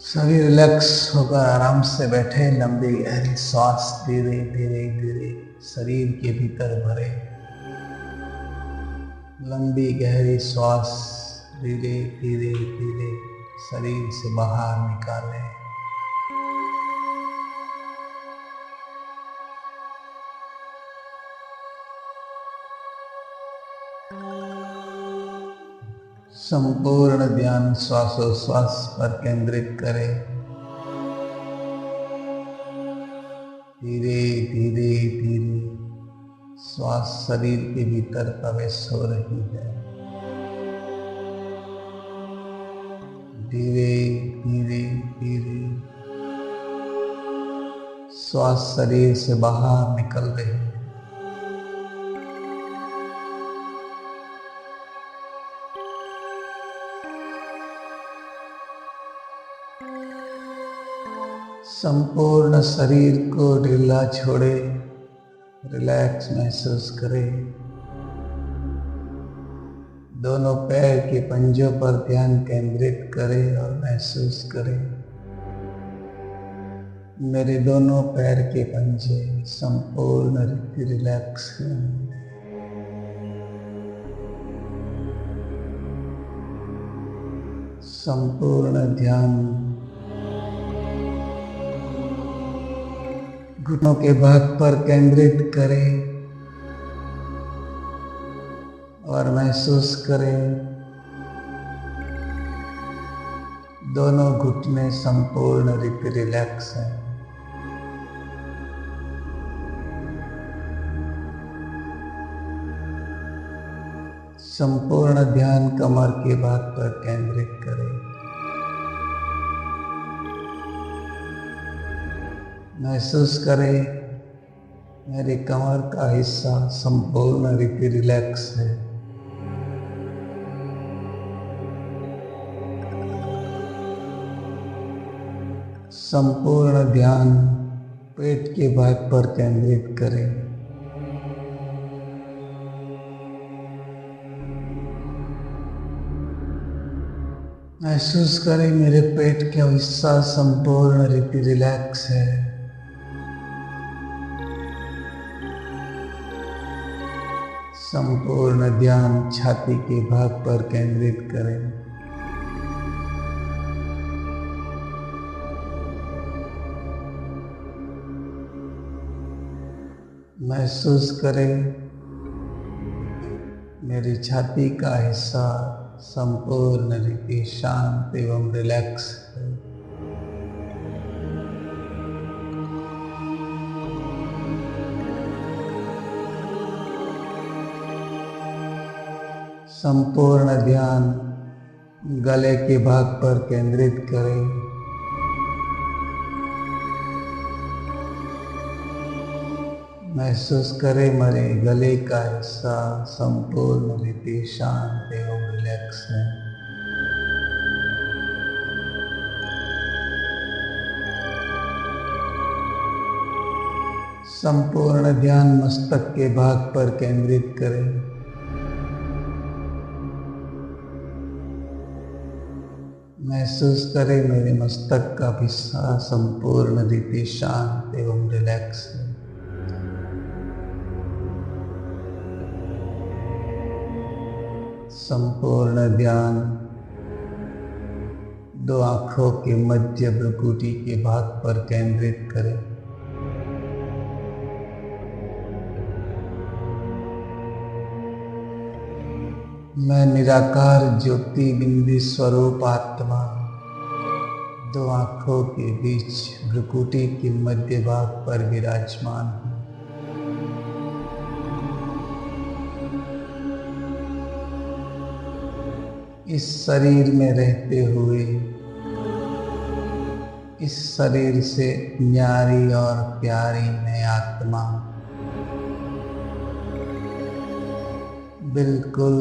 सभी रिलैक्स होकर आराम से बैठे, लंबी गहरी सांस धीरे धीरे धीरे शरीर के भीतर भरे। लंबी गहरी सांस धीरे धीरे धीरे शरीर से बाहर निकालें। संपूर्ण ध्यान श्वासोश्वास पर केंद्रित करें। धीरे धीरे धीरे श्वास शरीर के भीतर प्रवेश हो रही है। धीरे धीरे धीरे श्वास शरीर से बाहर निकल रही है। संपूर्ण शरीर को ढीला छोड़े, रिलैक्स महसूस करें। दोनों पैर के पंजों पर ध्यान केंद्रित करें और महसूस करें। मेरे दोनों पैर के पंजे संपूर्ण रिलैक्स हैं। संपूर्ण ध्यान घुटनों के भाग पर केंद्रित करें और महसूस करें दोनों घुटने संपूर्ण रिलैक्स हैं। संपूर्ण ध्यान कमर के भाग पर केंद्रित करें। महसूस करें मेरी कमर का हिस्सा संपूर्ण रिलैक्स है। संपूर्ण ध्यान पेट के भाग पर केंद्रित करें। महसूस करें मेरे पेट का हिस्सा संपूर्ण रिलैक्स है। संपूर्ण ध्यान छाती के भाग पर केंद्रित करें। महसूस करें मेरी छाती का हिस्सा संपूर्ण रीति शांत एवं रिलैक्स है। संपूर्ण ध्यान गले के भाग पर केंद्रित करें। महसूस करें मेरे गले का हिस्सा संपूर्ण रीति शांत एवं रिलैक्स है। संपूर्ण ध्यान मस्तक के भाग पर केंद्रित करें। महसूस करें मेरे मस्तक का हिस्सा संपूर्ण रीति शांत एवं रिलैक्स है। संपूर्ण ध्यान दो आंखों के मध्य भ्रुकुटी के भाग पर केंद्रित करें। मैं निराकार ज्योति बिंदु स्वरूप आत्मा दो आंखों के बीच भ्रुकुटी के मध्य भाग पर विराजमान हूँ। इस शरीर में रहते हुए इस शरीर से न्यारी और प्यारी मैं आत्मा बिल्कुल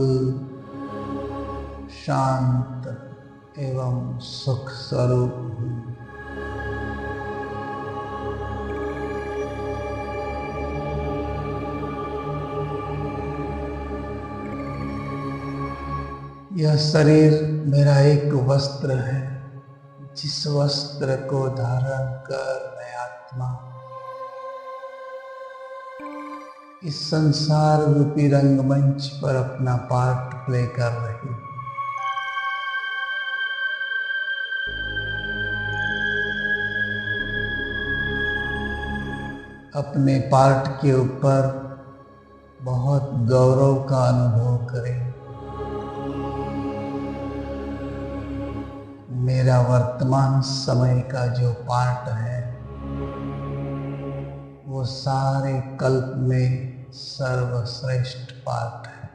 शांत एवं सुख स्वरूप हूँ। यह शरीर मेरा एक वस्त्र है जिस वस्त्र को धारण कर मैं आत्मा इस संसार रूपी रंगमंच पर अपना पार्ट प्ले कर रही हूँ। अपने पार्ट के ऊपर बहुत गौरव का अनुभव करें। मेरा वर्तमान समय का जो पार्ट है वो सारे कल्प में सर्वश्रेष्ठ पार्ट है।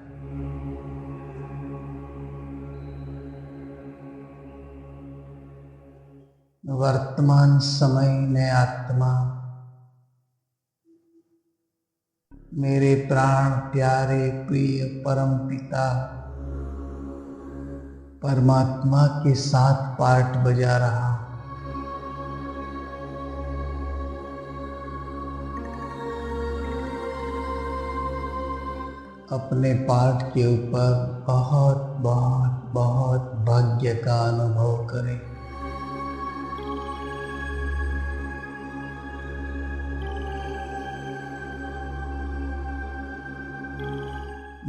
वर्तमान समय में आत्मा मेरे प्राण प्यारे प्रिय परम पिता परमात्मा के साथ पार्ट बजा रहा हूं। अपने पार्ट के ऊपर बहुत बहुत बहुत भाग्य का अनुभव करें।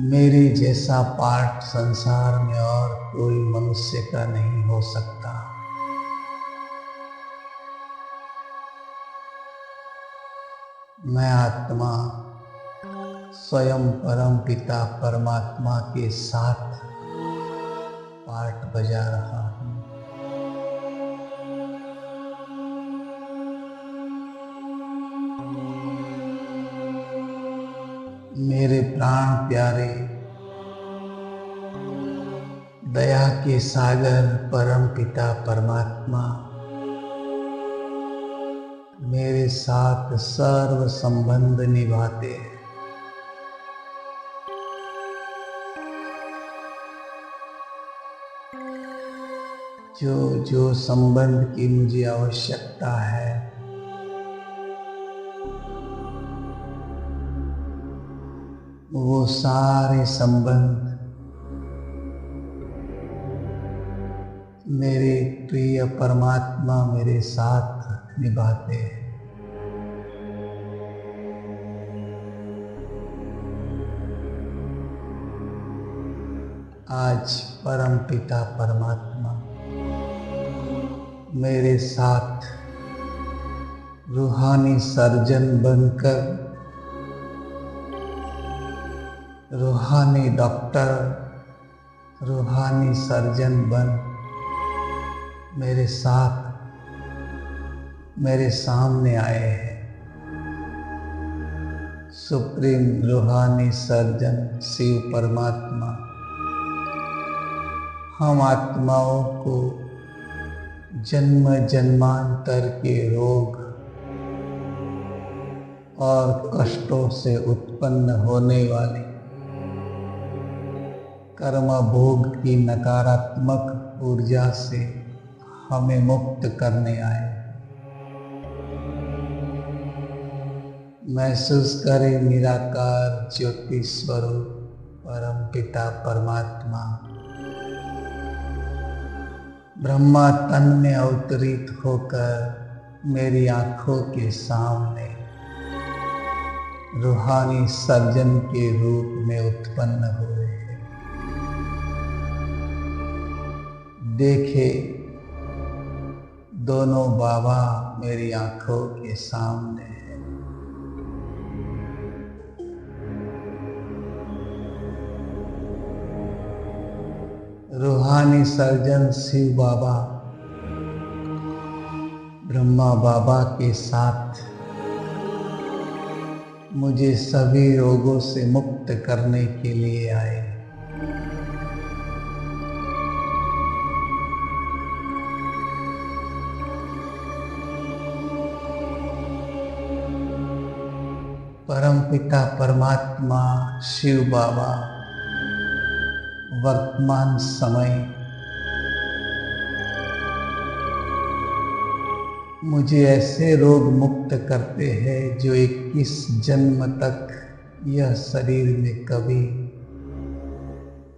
मेरे जैसा पार्ट संसार में और कोई मनुष्य का नहीं हो सकता। मैं आत्मा स्वयं परम पिता परमात्मा के साथ पार्ट बजा रहा हूँ। मेरे प्राण प्यारे दया के सागर परम पिता परमात्मा मेरे साथ सर्व संबंध निभाते हैं। जो संबंध की मुझे आवश्यकता है वो सारे संबंध मेरे प्रिय परमात्मा मेरे साथ निभाते हैं। आज परम पिता परमात्मा मेरे साथ रूहानी सर्जन बनकर रूहानी डॉक्टर रूहानी सर्जन बन मेरे साथ मेरे सामने आए हैं। सुप्रीम रूहानी सर्जन शिव परमात्मा हम आत्माओं को जन्म जन्मांतर के रोग और कष्टों से उत्पन्न होने वाली कर्म भोग की नकारात्मक ऊर्जा से हमें मुक्त करने आए। महसूस करें निराकार ज्योति स्वरूप परम पिता परमात्मा ब्रह्मा तन में अवतरित होकर मेरी आंखों के सामने रूहानी सर्जन के रूप में उत्पन्न हुए। देखे दोनों बाबा मेरी आंखों के सामने हैं। रूहानी सर्जन शिव बाबा ब्रह्मा बाबा के साथ मुझे सभी रोगों से मुक्त करने के लिए आए। परमपिता परमात्मा शिव बाबा वर्तमान समय मुझे ऐसे रोग मुक्त करते हैं जो 21 जन्म तक यह शरीर में कभी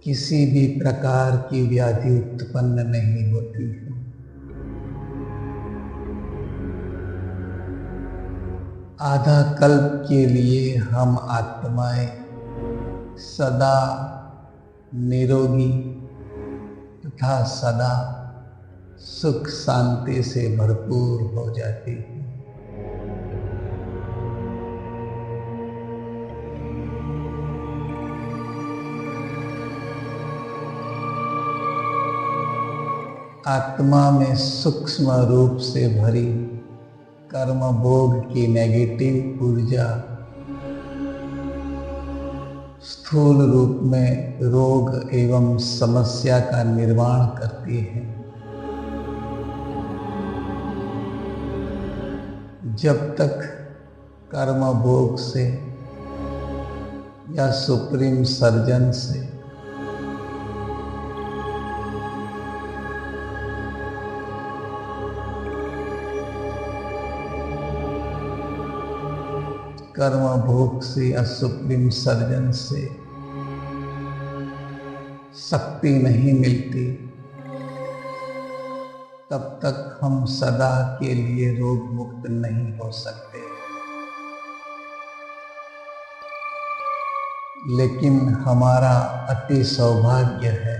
किसी भी प्रकार की व्याधि उत्पन्न नहीं होती है। आधा कल्प के लिए हम आत्माएं सदा निरोगी तथा सदा सुख शांति से भरपूर हो जाती है। आत्मा में सूक्ष्म रूप से भरी कर्म भोग की नेगेटिव ऊर्जा स्थूल रूप में रोग एवं समस्या का निर्माण करती है। जब तक कर्म भोग से या सुप्रीम सर्जन से कर्म भोग से या सुप्रीम सर्जन से शक्ति नहीं मिलती, तब तक हम सदा के लिए रोग मुक्त नहीं हो सकते। लेकिन हमारा अति सौभाग्य है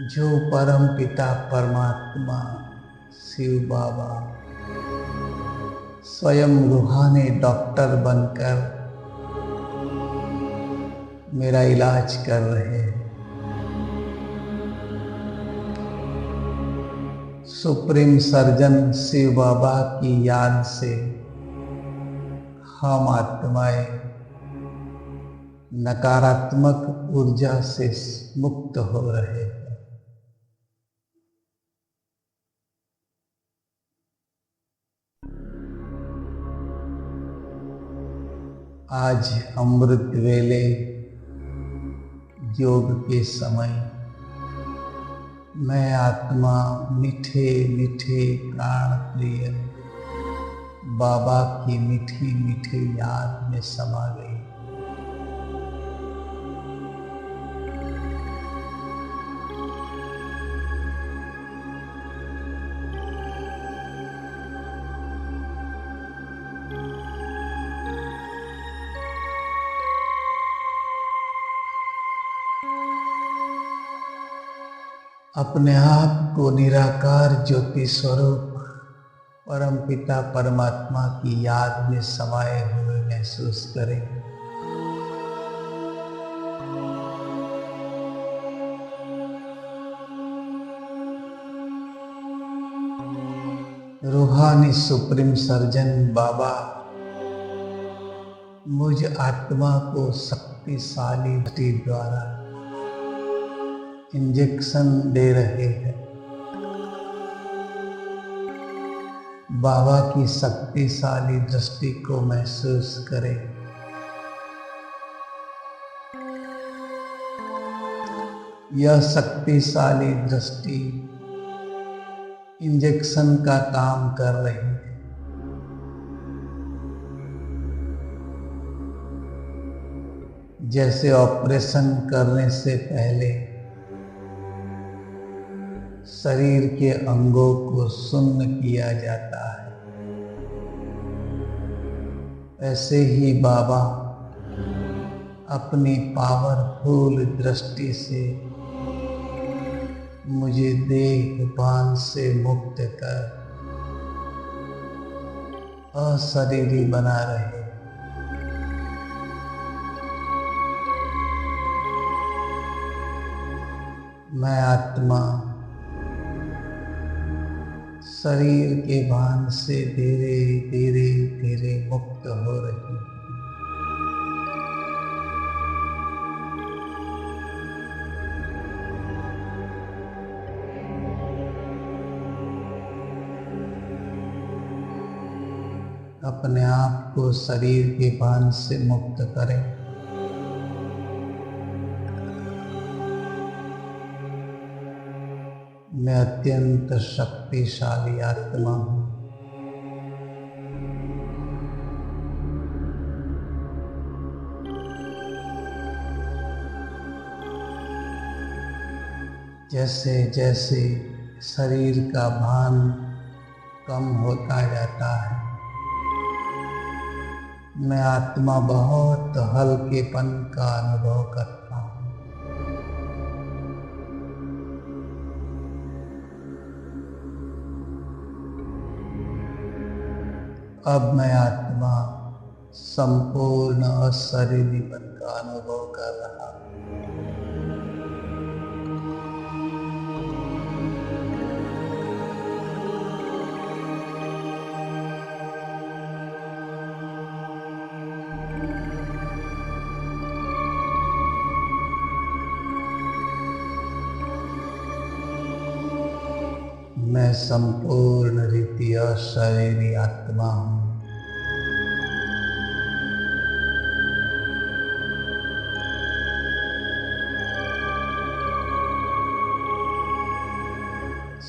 जो परम पिता परमात्मा शिव बाबा स्वयं रूहानी डॉक्टर बनकर मेरा इलाज कर रहे हैं। सुप्रीम सर्जन शिव बाबा की याद से हम आत्माएं नकारात्मक ऊर्जा से मुक्त हो रहे हैं। आज अमृत वेले योग के समय मैं आत्मा मीठे मीठे प्राण प्रिय बाबा की मीठी मीठी याद में समा गई। अपने आप को निराकार ज्योति स्वरूप परम पिता परमात्मा की याद में समाये हुए महसूस करें। रूहानी सुप्रीम सर्जन बाबा मुझ आत्मा को शक्तिशाली दृष्टि द्वारा इंजेक्शन दे रहे हैं। बाबा की शक्तिशाली दृष्टि को महसूस करें। यह शक्तिशाली दृष्टि इंजेक्शन का काम कर रही है। जैसे ऑपरेशन करने से पहले शरीर के अंगों को सुन्न किया जाता है, ऐसे ही बाबा अपनी पावरफुल दृष्टि से मुझे देहभान से मुक्त कर अशरीरी बना रहे। मैं आत्मा शरीर के भान से धीरे धीरे धीरे मुक्त हो रही हूँ। अपने आप को शरीर के भान से मुक्त करें। मैं अत्यंत शक्तिशाली आत्मा हूँ। जैसे जैसे शरीर का भान कम होता जाता है, मैं आत्मा बहुत हल्केपन का अनुभव करता हूँ। अब मैं आत्मा संपूर्ण अशरीरीपन का अनुभव कर रहा हूँ। मैं संपूर्ण रीति अशरीरी आत्मा हूँ।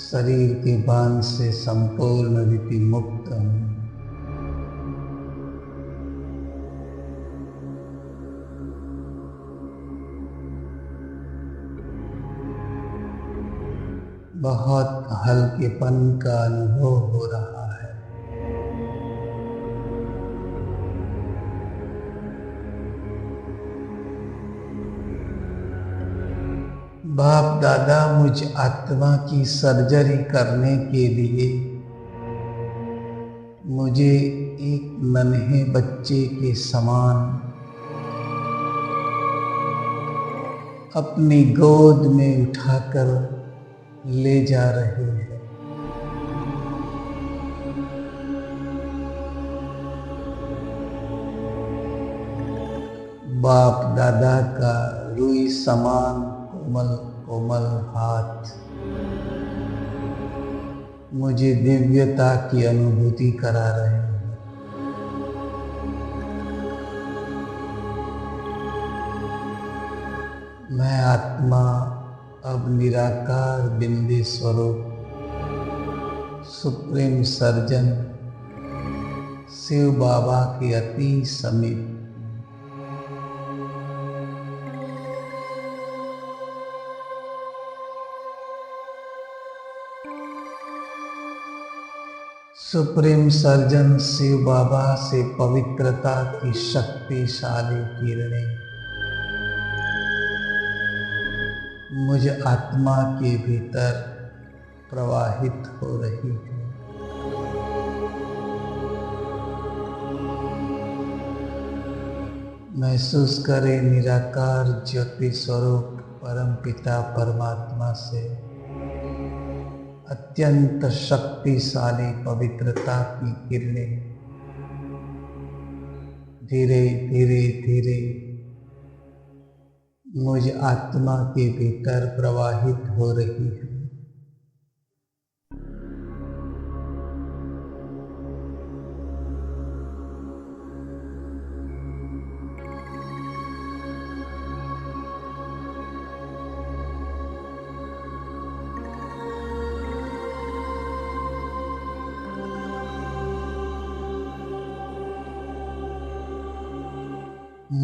शरीर के बांध से संपूर्ण रीति मुक्त हूँ। बहुत हल्केपन का अनुभव हो रहा है। बाप दादा मुझ आत्मा की सर्जरी करने के लिए मुझे एक नन्हे बच्चे के समान अपनी गोद में उठाकर ले जा रहे हैं। बाप दादा का रुई समान कोमल कोमल हाथ मुझे दिव्यता की अनुभूति करा रहे हैं। मैं आत्मा अब निराकार बिंदी स्वरूप सुप्रीम सर्जन शिव बाबा के अति समीप सुप्रीम सर्जन शिव बाबा से पवित्रता की शक्तिशाली किरणें मुझ आत्मा के भीतर प्रवाहित हो रही है। महसूस करें निराकार ज्योति स्वरूप परमपिता परमात्मा से अत्यंत शक्तिशाली पवित्रता की किरणें धीरे धीरे धीरे मुझ आत्मा के भीतर प्रवाहित हो रही है।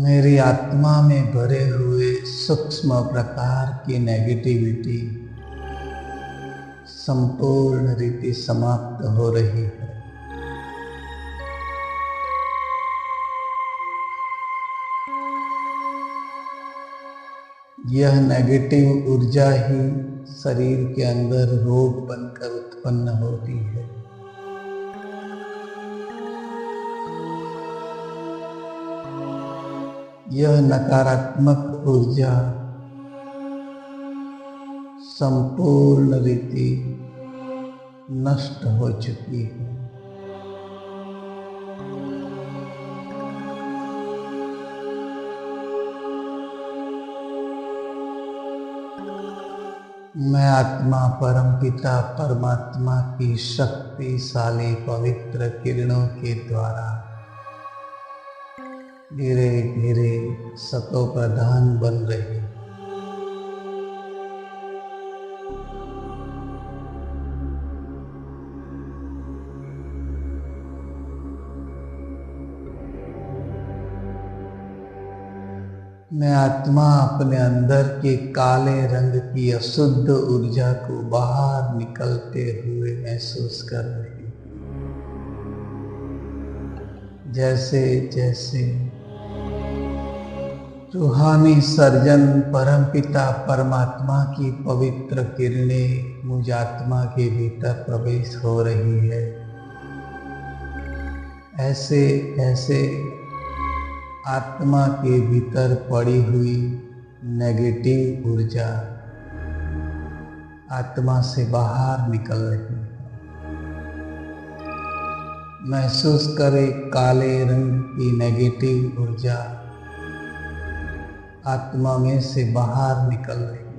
मेरी आत्मा में भरे हुए सूक्ष्म प्रकार की नेगेटिविटी संपूर्ण रीति समाप्त हो रही है। यह नेगेटिव ऊर्जा ही शरीर के अंदर रोग बनकर उत्पन्न होती है। यह नकारात्मक ऊर्जा संपूर्ण रीति नष्ट हो चुकी है। मैं आत्मा परमपिता परमात्मा की शक्तिशाली पवित्र किरणों के द्वारा धीरे धीरे सतो प्रधान बन रही। मैं आत्मा अपने अंदर के काले रंग की अशुद्ध ऊर्जा को बाहर निकलते हुए महसूस कर रही। जैसे जैसे रूहानी सर्जन परमपिता परमात्मा की पवित्र किरणें मुझ आत्मा के भीतर प्रवेश हो रही है, ऐसे ऐसे आत्मा के भीतर पड़ी हुई नेगेटिव ऊर्जा आत्मा से बाहर निकल रही है। महसूस करें काले रंग की नेगेटिव ऊर्जा आत्मा में से बाहर निकल रही है।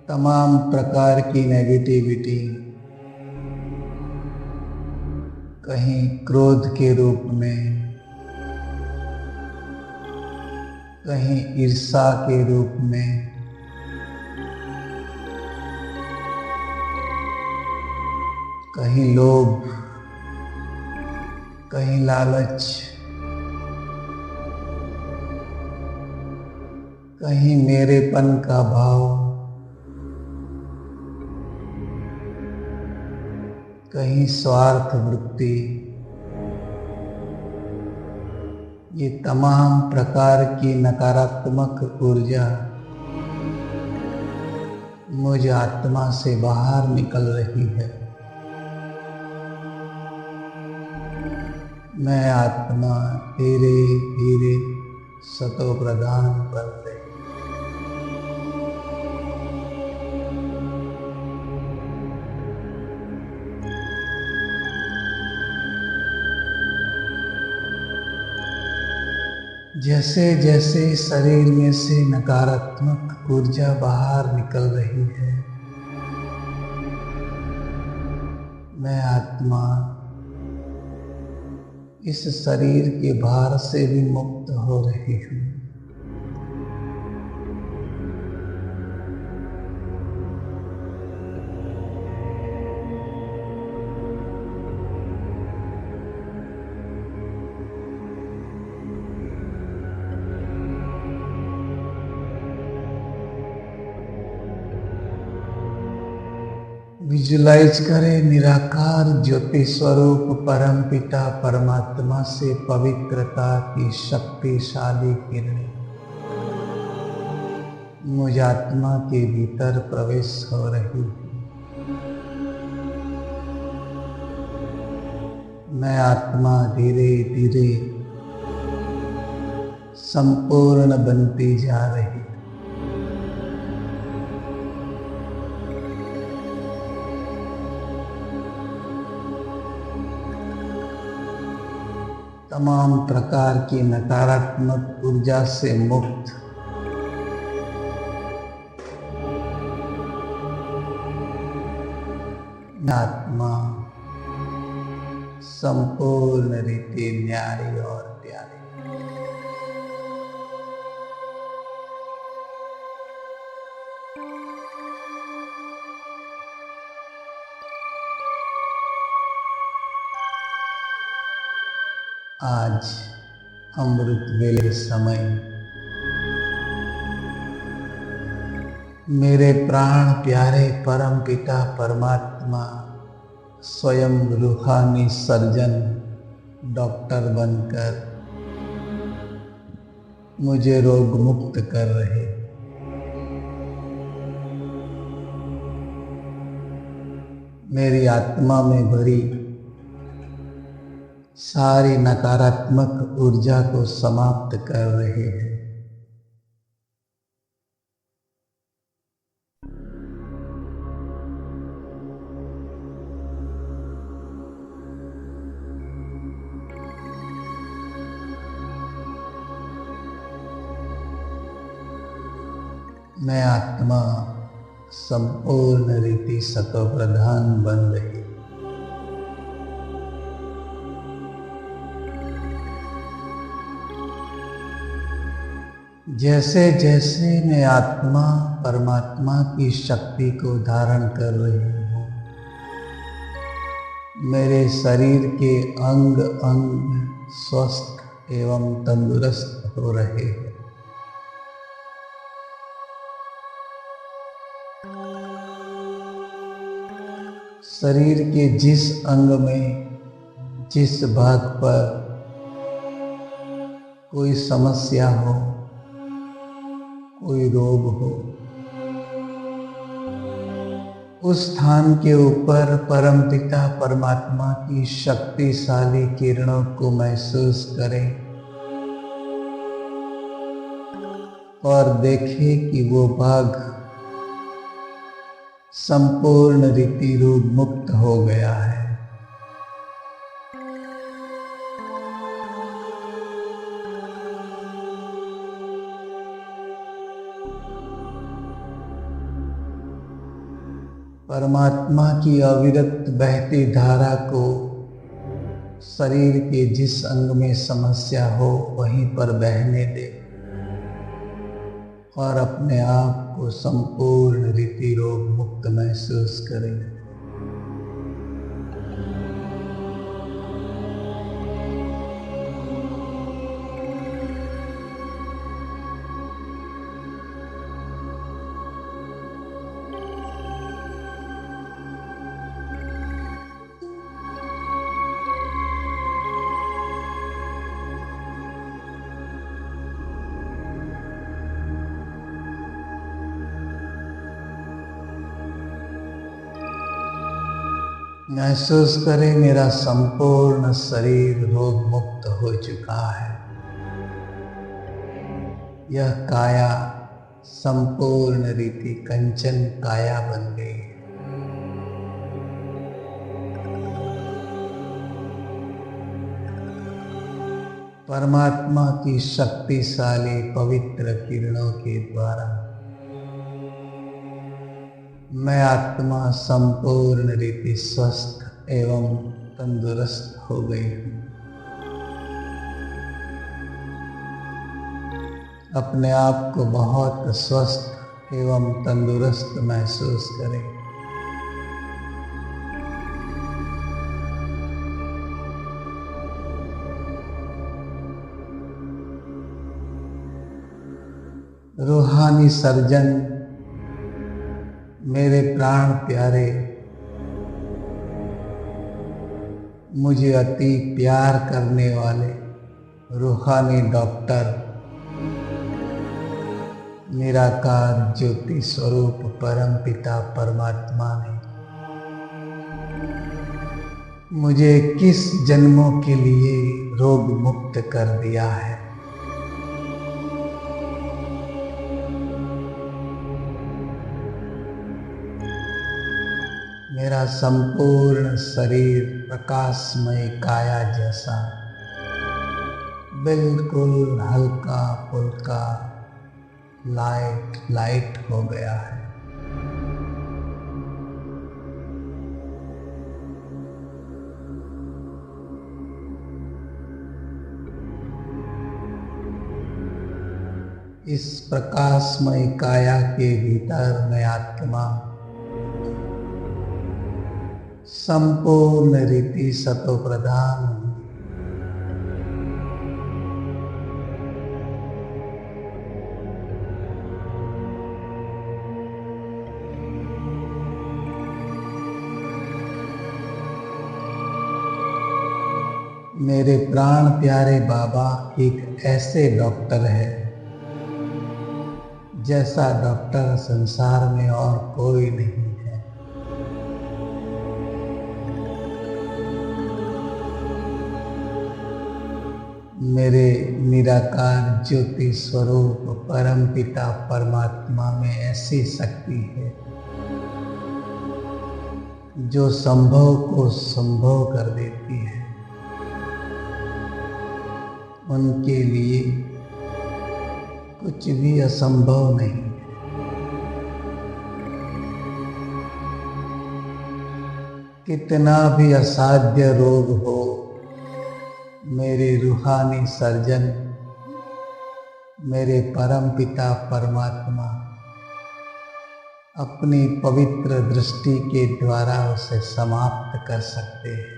तमाम प्रकार की नेगेटिविटी कहीं क्रोध के रूप में, कहीं ईर्ष्या के रूप में, कहीं लोभ, कहीं लालच, कहीं मेरेपन का भाव, कहीं स्वार्थ वृत्ति, ये तमाम प्रकार की नकारात्मक ऊर्जा मुझ आत्मा से बाहर निकल रही है। मैं आत्मा धीरे धीरे सतो प्रधान बन रही। जैसे जैसे शरीर में से नकारात्मक ऊर्जा बाहर निकल रही है, मैं आत्मा इस शरीर के भार से भी मुक्त हो रही हूँ। विजुलाइज करें निराकार ज्योति स्वरूप परम पिता परमात्मा से पवित्रता की शक्तिशाली किरणें मुझ आत्मा के भीतर प्रवेश हो रही है। मैं आत्मा धीरे धीरे संपूर्ण बनती जा रही है। तमाम प्रकार की नकारात्मक ऊर्जा से मुक्त आत्मा संपूर्ण रीति न्यारी और प्यारी। आज अमृत वेले समय मेरे प्राण प्यारे परम पिता परमात्मा स्वयं रूहानी सर्जन डॉक्टर बनकर मुझे रोग मुक्त कर रहे। मेरी आत्मा में भरी सारी नकारात्मक ऊर्जा को समाप्त कर रहे हैं। मैं आत्मा संपूर्ण रीति सतो प्रधान बन रही। जैसे जैसे मैं आत्मा परमात्मा की शक्ति को धारण कर रही हूँ, मेरे शरीर के अंग अंग स्वस्थ एवं तंदुरुस्त हो रहे हैं। शरीर के जिस अंग में, जिस भाग पर कोई समस्या हो, कोई रोग हो, उस स्थान के ऊपर परमपिता परमात्मा की शक्तिशाली किरणों को महसूस करें और देखें कि वो भाग संपूर्ण रीति रोग मुक्त हो गया है। परमात्मा की अविरत बहती धारा को शरीर के जिस अंग में समस्या हो वहीं पर बहने दे और अपने आप को संपूर्ण रीति रोग मुक्त महसूस करें। महसूस करें मेरा संपूर्ण शरीर रोग मुक्त हो चुका है। यह काया संपूर्ण रीति कंचन काया बन गई। परमात्मा की शक्तिशाली पवित्र किरणों के द्वारा मैं आत्मा संपूर्ण रीति स्वस्थ एवं तंदुरुस्त हो गई हूँ। अपने आप को बहुत स्वस्थ एवं तंदुरुस्त महसूस करें। रूहानी सर्जन मेरे प्राण प्यारे, मुझे अति प्यार करने वाले रूहानी डॉक्टर, निराकार ज्योति स्वरूप परम पिता परमात्मा ने मुझे किस जन्मों के लिए रोग मुक्त कर दिया है। मेरा संपूर्ण शरीर प्रकाशमय काया जैसा बिल्कुल हल्का फुल्का लाइट हो गया है। इस प्रकाशमय काया के भीतर मैं आत्मा संपूर्ण रीति सतो प्रधान हूँ। मेरे प्राण प्यारे बाबा एक ऐसे डॉक्टर है जैसा डॉक्टर संसार में और कोई नहीं है। मेरे निराकार ज्योति स्वरूप परम पिता परमात्मा में ऐसी शक्ति है जो संभव को संभव कर देती है। उनके लिए कुछ भी असंभव नहीं। कितना भी असाध्य रोग हो, मेरे रूहानी सर्जन मेरे परम पिता परमात्मा अपनी पवित्र दृष्टि के द्वारा उसे समाप्त कर सकते हैं।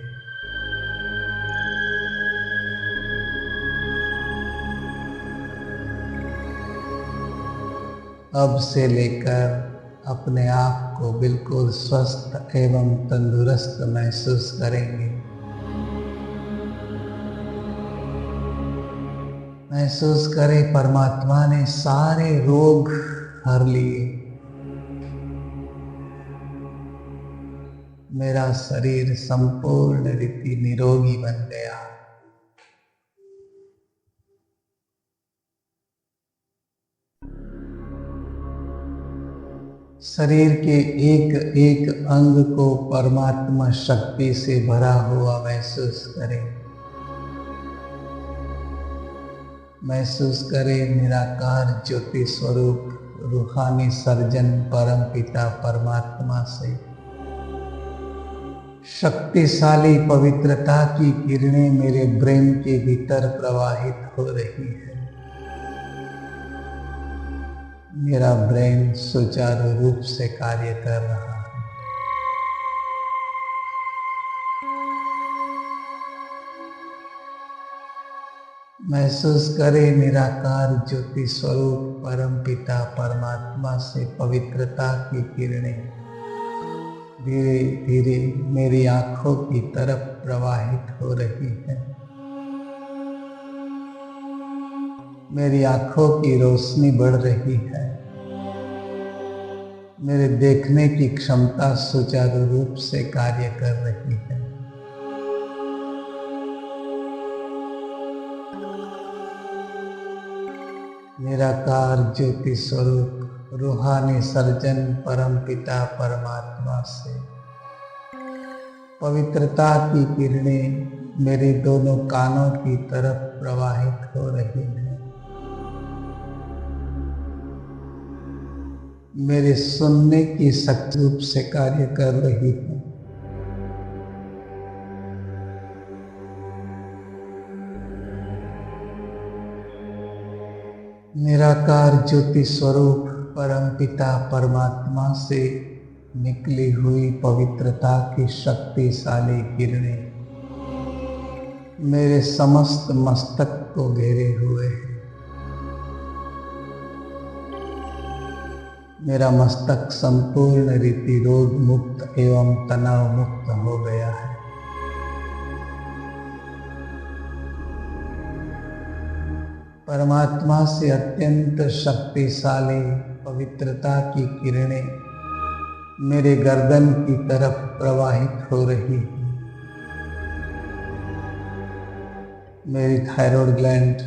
अब से लेकर अपने आप को बिल्कुल स्वस्थ एवं तंदुरुस्त महसूस करेंगे। महसूस करें परमात्मा ने सारे रोग हर लिए। मेरा शरीर संपूर्ण रीति निरोगी बन गया। शरीर के एक एक अंग को परमात्मा शक्ति से भरा हुआ महसूस करें। महसूस करें निराकार ज्योति स्वरूप रूहानी सर्जन परम पिता परमात्मा से शक्तिशाली पवित्रता की किरणें मेरे ब्रेन के भीतर प्रवाहित हो रही है। मेरा ब्रेन सुचारू रूप से कार्य कर रहा है। महसूस करें निराकार ज्योति स्वरूप परम पिता परमात्मा से पवित्रता की किरणें धीरे धीरे मेरी आंखों की तरफ प्रवाहित हो रही है। मेरी आंखों की रोशनी बढ़ रही है। मेरे देखने की क्षमता सुचारू रूप से कार्य कर रही है। निराकार ज्योति स्वरूप रूहानी सर्जन परम पिता परमात्मा से पवित्रता की किरणें मेरे दोनों कानों की तरफ प्रवाहित हो रही हैं। मेरे सुनने की शक्ति रूप से कार्य कर रही है। निराकार ज्योति स्वरूप परम पिता परमात्मा से निकली हुई पवित्रता की शक्तिशाली किरणें मेरे समस्त मस्तक को घेरे हुए हैं। मेरा मस्तक संपूर्ण रीति रोग मुक्त एवं तनाव मुक्त हो गया है। परमात्मा से अत्यंत शक्तिशाली पवित्रता की किरणें मेरे गर्दन की तरफ प्रवाहित हो रही है। मेरी थायराइड ग्लैंड,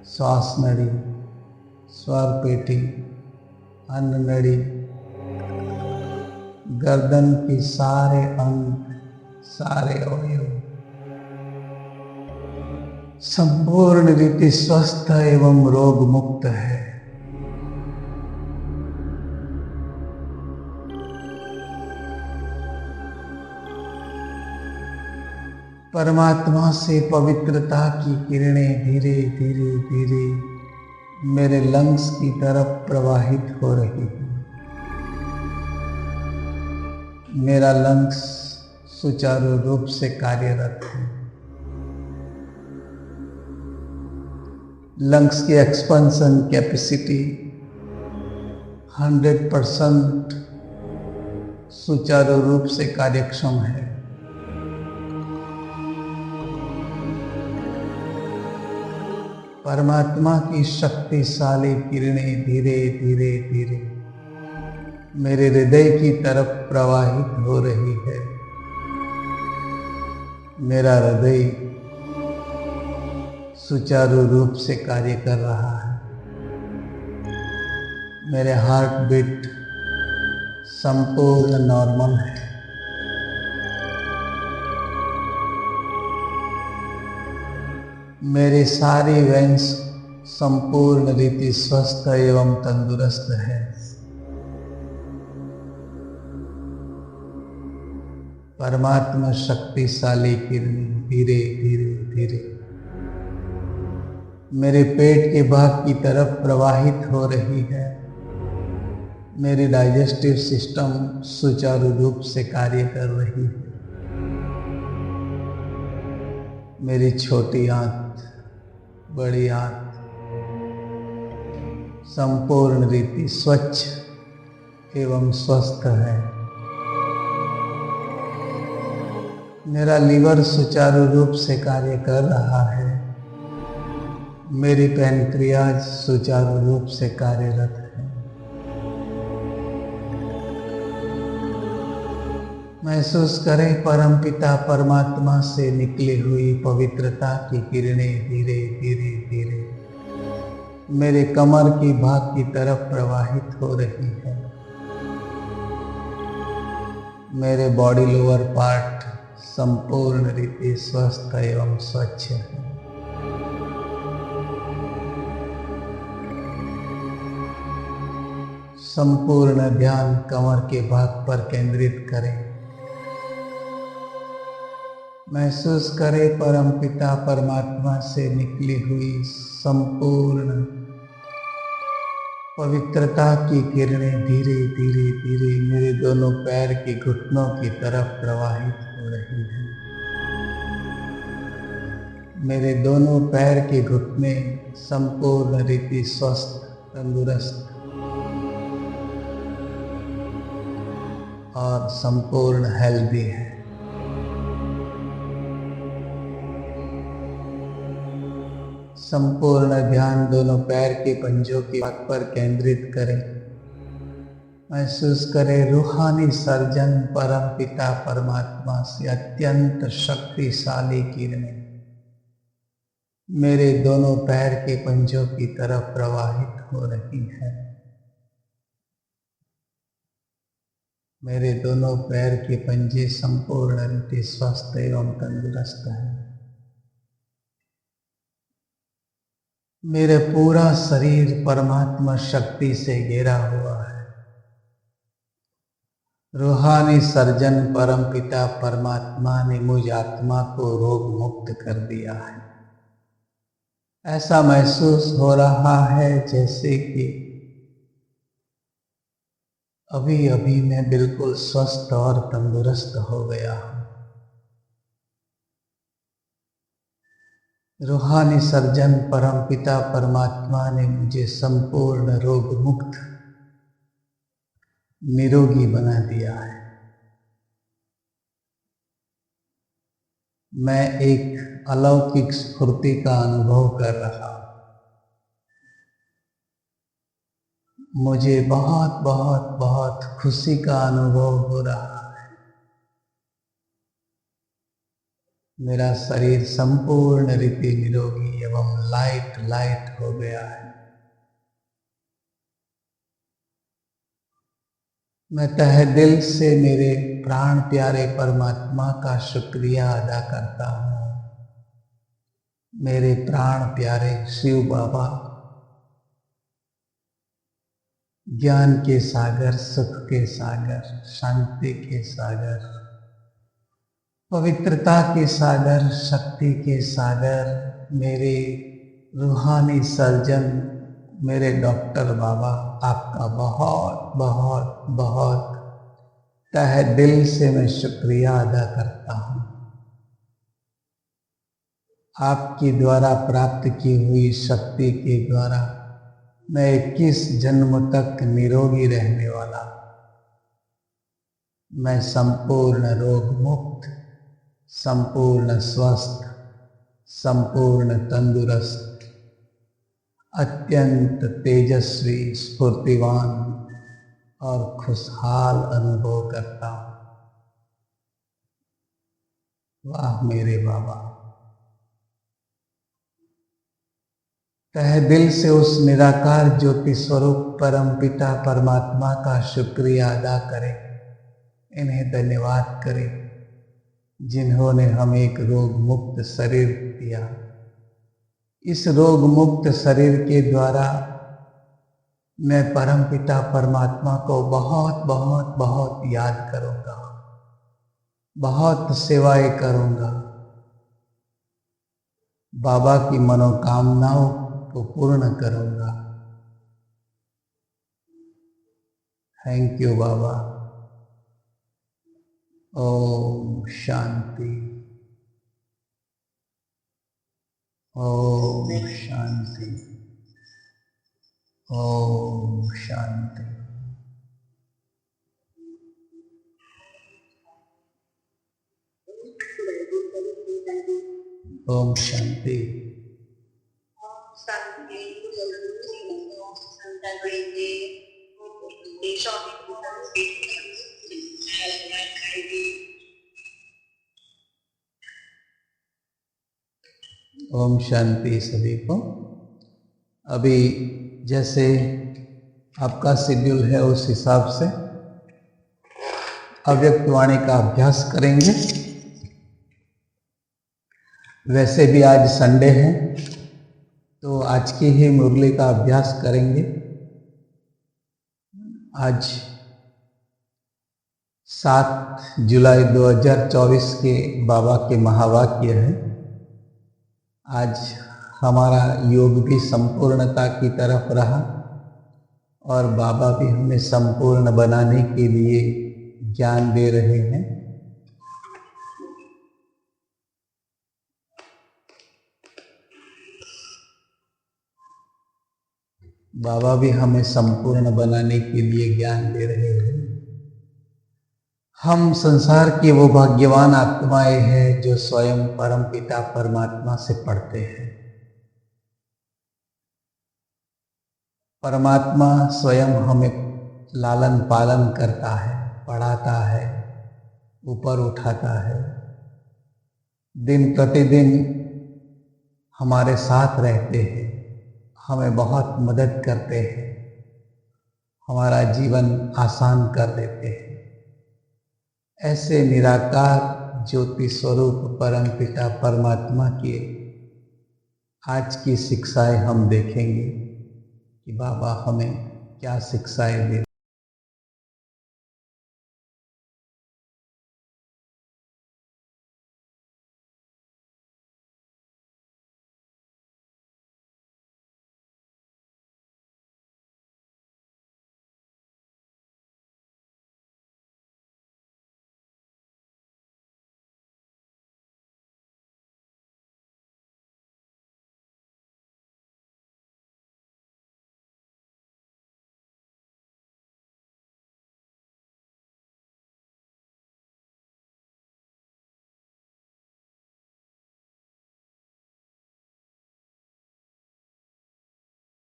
श्वास नड़ी, स्वर पेटी, अन्न नड़ी, गर्दन के सारे अंग, सारे अवयव संपूर्ण रीति स्वस्थ एवं रोग मुक्त है। परमात्मा से पवित्रता की किरणें धीरे धीरे धीरे मेरे लंग्स की तरफ प्रवाहित हो रही है। मेरा लंग्स सुचारू रूप से कार्यरत है। लंग्स की एक्सपेंशन कैपेसिटी 100% सुचारू रूप से कार्यक्षम है। परमात्मा की शक्तिशाली किरणें धीरे धीरे धीरे मेरे हृदय की तरफ प्रवाहित हो रही है। मेरा हृदय सुचारू रूप से कार्य कर रहा है। मेरे हार्ट बीट संपूर्ण नॉर्मल है। मेरी सारी वेन्स संपूर्ण रीति स्वस्थ एवं तंदुरुस्त है। परमात्मा शक्तिशाली किरणें धीरे धीरे धीरे मेरे पेट के भाग की तरफ प्रवाहित हो रही है। मेरी डाइजेस्टिव सिस्टम सुचारू रूप से कार्य कर रही है। मेरी छोटी आंत, बड़ी आंत संपूर्ण रीति स्वच्छ एवं स्वस्थ है। मेरा लीवर सुचारू रूप से कार्य कर रहा है। मेरी पैनक्रियाज सुचारू रूप से कार्यरत है। महसूस करें परमपिता परमात्मा से निकली हुई पवित्रता की किरणें धीरे धीरे धीरे मेरे कमर की भाग की तरफ प्रवाहित हो रही है। मेरे बॉडी लोअर पार्ट संपूर्ण रीति स्वस्थ एवं स्वच्छ है। संपूर्ण ध्यान कमर के भाग पर केंद्रित करें। महसूस करें परमपिता परमात्मा से निकली हुई संपूर्ण पवित्रता की किरणें धीरे धीरे धीरे मेरे दोनों पैर के घुटनों की तरफ प्रवाहित हो रही हैं। मेरे दोनों पैर के घुटने संपूर्ण रीति स्वस्थ तंदुरुस्त और संपूर्ण हेल्दी है। संपूर्ण ध्यान दोनों पैर के पंजों की भाग पर केंद्रित करें। महसूस करें रूहानी सर्जन परम पिता परमात्मा से अत्यंत शक्तिशाली किरणें मेरे दोनों पैर के पंजों की तरफ प्रवाहित हो रही है। मेरे दोनों पैर के पंजे संपूर्ण रीति स्वस्थ एवं तंदुरुस्त हैं। मेरे पूरा शरीर परमात्मा शक्ति से घिरा हुआ है। रूहानी सर्जन परमपिता परमात्मा ने मुझ आत्मा को रोग मुक्त कर दिया है। ऐसा महसूस हो रहा है जैसे कि अभी अभी मैं बिल्कुल स्वस्थ और तंदुरुस्त हो गया हूँ। रूहानी सर्जन परमपिता परमात्मा ने मुझे संपूर्ण रोग मुक्त निरोगी बना दिया है। मैं एक अलौकिक स्फूर्ति का अनुभव कर रहा हूँ। मुझे बहुत बहुत बहुत खुशी का अनुभव हो रहा है। मेरा शरीर संपूर्ण रीति निरोगी एवं लाइट लाइट हो गया है। मैं तहे दिल से मेरे प्राण प्यारे परमात्मा का शुक्रिया अदा करता हूँ। मेरे प्राण प्यारे शिव बाबा, ज्ञान के सागर, सुख के सागर, शांति के सागर, पवित्रता के सागर, शक्ति के सागर, मेरे रूहानी सर्जन, मेरे डॉक्टर बाबा, आपका बहुत बहुत बहुत तहे दिल से मैं शुक्रिया अदा करता हूँ। आपके द्वारा प्राप्त की हुई शक्ति के द्वारा मैं 21 जन्म तक निरोगी रहने वाला। मैं संपूर्ण रोग मुक्त, संपूर्ण स्वस्थ, संपूर्ण तंदुरुस्त, अत्यंत तेजस्वी, स्फूर्तिवान और खुशहाल अनुभव करता हूँ। वाह मेरे बाबा, तहे दिल से उस निराकार ज्योति स्वरूप परम पिता परमात्मा का शुक्रिया अदा करें। इन्हें धन्यवाद करें जिन्होंने हमें एक रोग मुक्त शरीर दिया। इस रोग मुक्त शरीर के द्वारा मैं परम पिता परमात्मा को बहुत बहुत बहुत याद करूंगा, बहुत सेवाएं करूंगा, बाबा की मनोकामनाओं को पूर्ण करूंगा। थैंक यू बाबा। ओम शांति, ओम शांति। ओम शांति। ओम शांति। ओम शांति सभी को। अभी जैसे आपका शेड्यूल है उस हिसाब से अव्यक्त वाणी का अभ्यास करेंगे। वैसे भी आज संडे है तो आज की ही मुरली का अभ्यास करेंगे। आज 7 जुलाई 2024 के बाबा के महावाक्य है। आज हमारा योग भी संपूर्णता की तरफ रहा और बाबा भी हमें संपूर्ण बनाने के लिए ज्ञान दे रहे हैं। बाबा भी हमें संपूर्ण बनाने के लिए ज्ञान दे रहे हैं। हम संसार की वो भाग्यवान आत्माएं हैं जो स्वयं परमपिता परमात्मा से पढ़ते हैं। परमात्मा स्वयं हमें लालन पालन करता है, पढ़ाता है, ऊपर उठाता है, दिन प्रतिदिन हमारे साथ रहते हैं, हमें बहुत मदद करते हैं, हमारा जीवन आसान कर देते हैं। ऐसे निराकार ज्योति स्वरूप परमपिता परमात्मा की आज की शिक्षाएं हम देखेंगे कि बाबा हमें क्या शिक्षाएं दे